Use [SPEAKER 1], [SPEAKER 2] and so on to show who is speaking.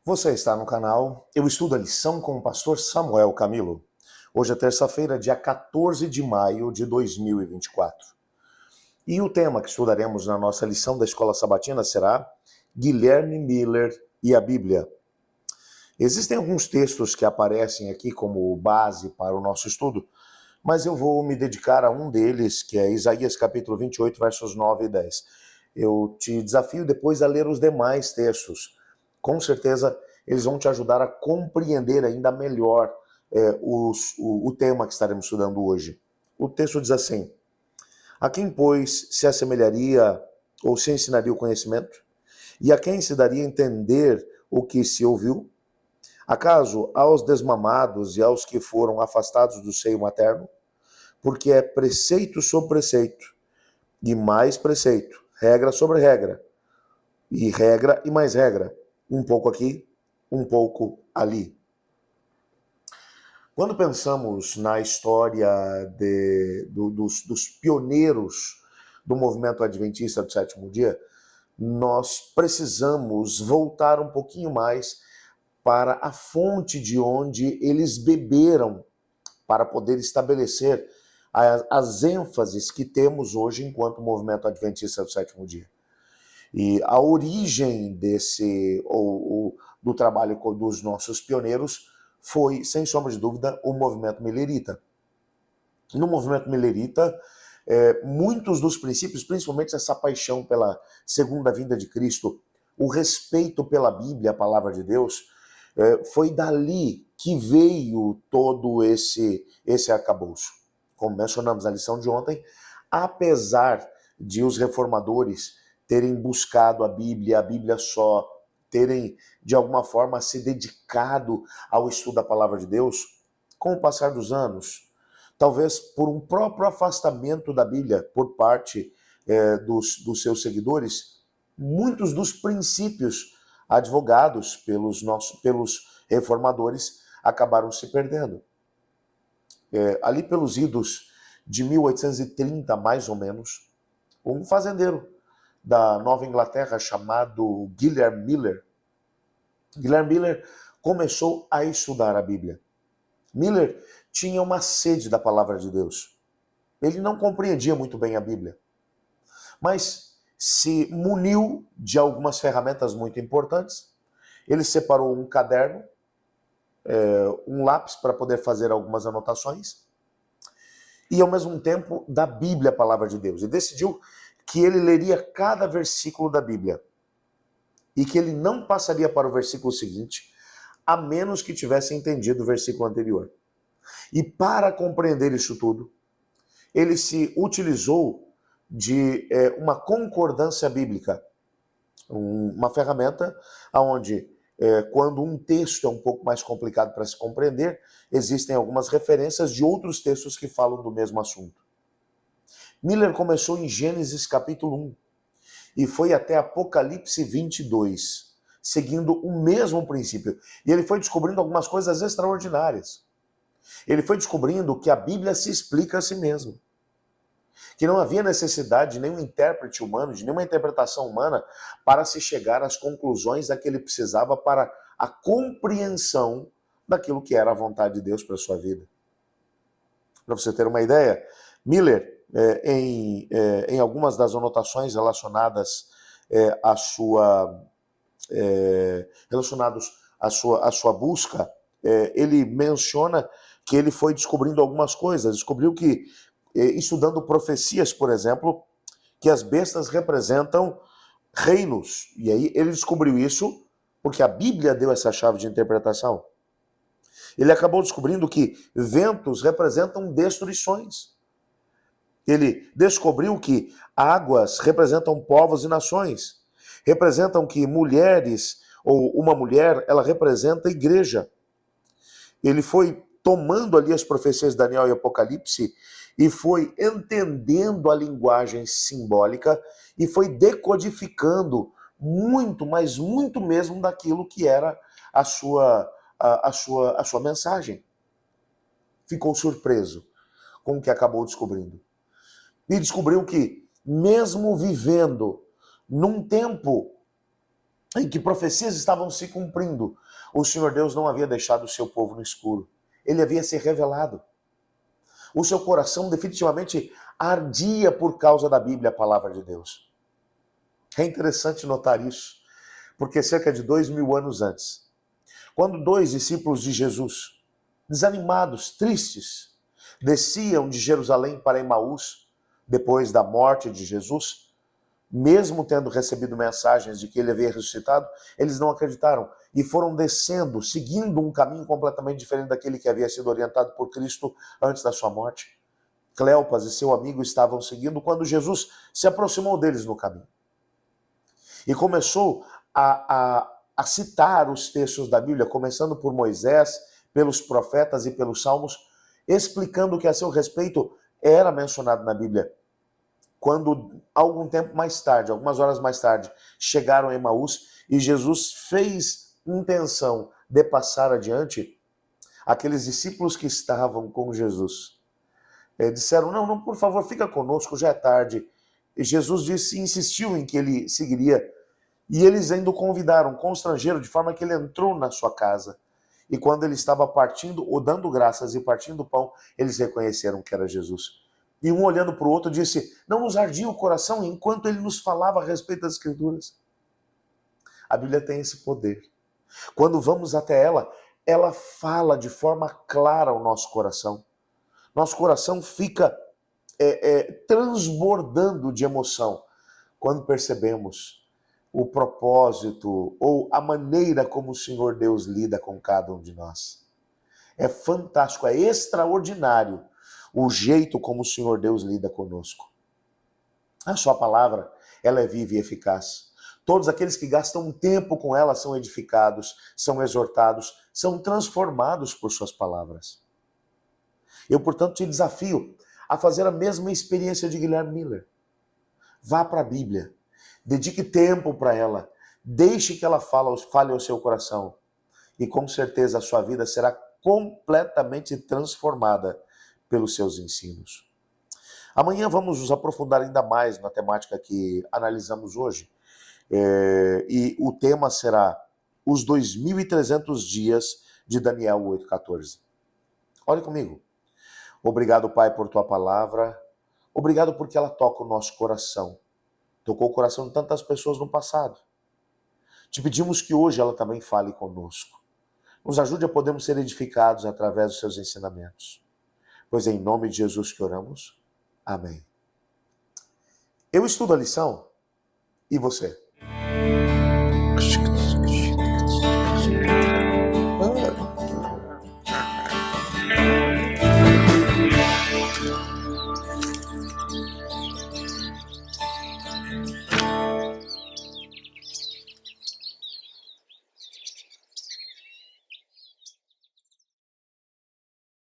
[SPEAKER 1] Você está no canal Eu Estudo a Lição com o pastor Samuel Camilo. Hoje é terça-feira, dia 14 de maio de 2024. E o tema que estudaremos na nossa lição da Escola Sabatina será Guilherme Miller e a Bíblia. Existem alguns textos que aparecem aqui como base para o nosso estudo, mas eu vou me dedicar a um deles, que é Isaías capítulo 28, versos 9 e 10. Eu te desafio depois a ler os demais textos. Com certeza, eles vão te ajudar a compreender ainda melhor o tema que estaremos estudando hoje. O texto diz assim: a quem, pois, se assemelharia ou se ensinaria o conhecimento? E a quem se daria a entender o que se ouviu? Acaso aos desmamados e aos que foram afastados do seio materno? Porque é preceito sobre preceito, e mais preceito, regra sobre regra, e mais regra, um pouco aqui, um pouco ali. Quando pensamos na história dos pioneiros do movimento adventista do sétimo dia, nós precisamos voltar um pouquinho mais para a fonte de onde eles beberam para poder estabelecer as ênfases que temos hoje enquanto movimento adventista do sétimo dia. E a origem do trabalho dos nossos pioneiros foi, sem sombra de dúvida, o movimento milerita. No movimento milerita, muitos dos princípios, principalmente essa paixão pela segunda vinda de Cristo, o respeito pela Bíblia, a palavra de Deus, foi dali que veio todo esse arcabouço. Como mencionamos na lição de ontem, apesar de os reformadores terem buscado a Bíblia só, terem de alguma forma se dedicado ao estudo da palavra de Deus, com o passar dos anos, talvez por um próprio afastamento da Bíblia por parte dos seus seguidores, muitos dos princípios advogados pelos reformadores acabaram se perdendo. Ali pelos idos de 1830, mais ou menos, um fazendeiro da Nova Inglaterra chamado Guilherme Miller começou a estudar a Bíblia. Miller tinha uma sede da palavra de Deus. Ele não compreendia muito bem a Bíblia, mas se muniu de algumas ferramentas muito importantes. Ele separou um caderno, um lápis para poder fazer algumas anotações e, ao mesmo tempo, da Bíblia, a palavra de Deus. E decidiu que ele leria cada versículo da Bíblia e que ele não passaria para o versículo seguinte, a menos que tivesse entendido o versículo anterior. E para compreender isso tudo, ele se utilizou de uma concordância bíblica, uma ferramenta onde, quando um texto é um pouco mais complicado para se compreender, existem algumas referências de outros textos que falam do mesmo assunto. Miller começou em Gênesis capítulo 1 e foi até Apocalipse 22, seguindo o mesmo princípio. E ele foi descobrindo algumas coisas extraordinárias. Ele foi descobrindo que a Bíblia se explica a si mesma, que não havia necessidade de nenhum intérprete humano, de nenhuma interpretação humana para se chegar às conclusões da que ele precisava para a compreensão daquilo que era a vontade de Deus para a sua vida. Para você ter uma ideia, Miller, em algumas das anotações relacionadas à sua busca, ele menciona que ele foi descobrindo algumas coisas. Descobriu que, estudando profecias, por exemplo, que as bestas representam reinos. E aí ele descobriu isso porque a Bíblia deu essa chave de interpretação. Ele acabou descobrindo que ventos representam destruições. Ele descobriu que águas representam povos e nações. Representam que mulheres, ou uma mulher, ela representa a igreja. Ele foi tomando ali as profecias de Daniel e Apocalipse e foi entendendo a linguagem simbólica e foi decodificando muito, mas muito mesmo daquilo que era a sua mensagem. Ficou surpreso com o que acabou descobrindo. E descobriu que, mesmo vivendo num tempo em que profecias estavam se cumprindo, o Senhor Deus não havia deixado o seu povo no escuro. Ele havia se revelado. O seu coração definitivamente ardia por causa da Bíblia, a palavra de Deus. É interessante notar isso, porque cerca de 2000 anos antes, quando dois discípulos de Jesus, desanimados, tristes, desciam de Jerusalém para Emaús, depois da morte de Jesus, mesmo tendo recebido mensagens de que ele havia ressuscitado, eles não acreditaram e foram descendo, seguindo um caminho completamente diferente daquele que havia sido orientado por Cristo antes da sua morte. Cleopas e seu amigo estavam seguindo quando Jesus se aproximou deles no caminho e começou a citar os textos da Bíblia, começando por Moisés, pelos profetas e pelos salmos, explicando o que a seu respeito era mencionado na Bíblia. Quando, algum tempo mais tarde, algumas horas mais tarde, chegaram a Emaús e Jesus fez intenção de passar adiante, aqueles discípulos que estavam com Jesus disseram, não, por favor, fica conosco, já é tarde. E Jesus insistiu em que ele seguiria, e eles ainda o convidaram, constrangeram, de forma que ele entrou na sua casa. E quando ele estava partindo, ou dando graças e partindo o pão, eles reconheceram que era Jesus. E um olhando para o outro disse, não nos ardia o coração enquanto ele nos falava a respeito das Escrituras. A Bíblia tem esse poder. Quando vamos até ela fala de forma clara ao nosso coração. Nosso coração fica transbordando de emoção quando percebemos o propósito ou a maneira como o Senhor Deus lida com cada um de nós. É fantástico, é extraordinário o jeito como o Senhor Deus lida conosco. A sua palavra, ela é viva e eficaz. Todos aqueles que gastam tempo com ela são edificados, são exortados, são transformados por suas palavras. Eu, portanto, te desafio a fazer a mesma experiência de Guilherme Miller. Vá para a Bíblia, dedique tempo para ela, deixe que ela fale ao seu coração e com certeza a sua vida será completamente transformada pelos seus ensinos. Amanhã vamos nos aprofundar ainda mais na temática que analisamos hoje e o tema será os 2.300 dias de Daniel 8,14. Olhe comigo. Obrigado, Pai, por tua palavra. Obrigado porque ela toca o nosso coração. Tocou o coração de tantas pessoas no passado. Te pedimos que hoje ela também fale conosco. Nos ajude a podermos ser edificados através dos seus ensinamentos. Pois é em nome de Jesus que oramos. Amém. Eu estudo a lição e você?